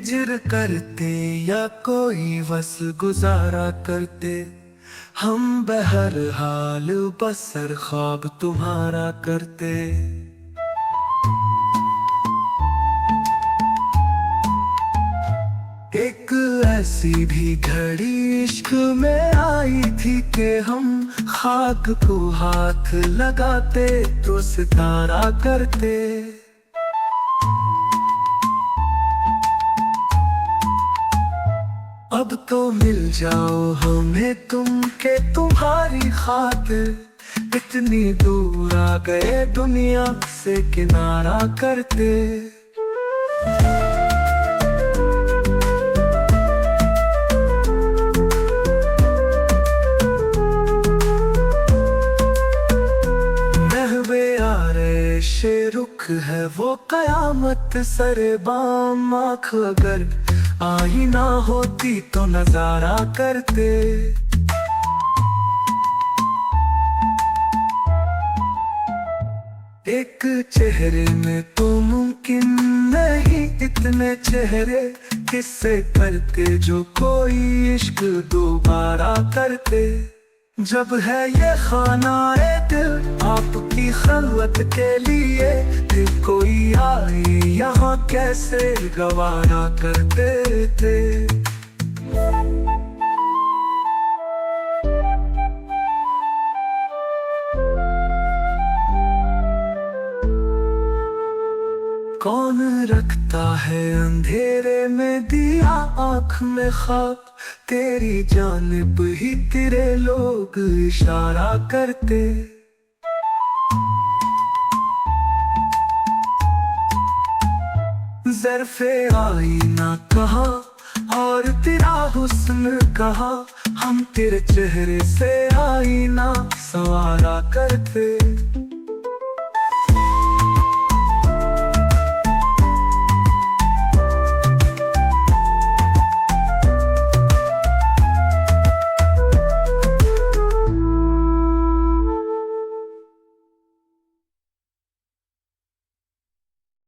हिजर करते या कोई बस गुजारा करते, हम बहरहाल बसर ख्वाब तुम्हारा करते। एक ऐसी भी घड़ी इश्क में आई थी कि हम खाक को हाथ लगाते तो सितारा करते। अब तो मिल जाओ हमें तुम के तुम्हारी खातिर, इतनी दूर आ गए दुनिया से किनारा करते। रुख है वो कयामत सरे बाम, आँख अगर आई ना होती तो नजारा करते। एक चेहरे में तो मुमकिन नहीं इतने चेहरे किससे करते जो कोई इश्क दोबारा करते। जब है ये खाना दिल आपकी खलवत के लिए, दिल कोई आए यहाँ कैसे गवारा करते थे। कौन रखता है अंधेरे में दिया आँख में ख्वाब, तेरी जानिब ही तेरे लोग इशारा करते। ज़र्फ़े आईना कहाँ और तेरा हुस्न कहाँ, हम तेरे चेहरे से आईना सवारा करते।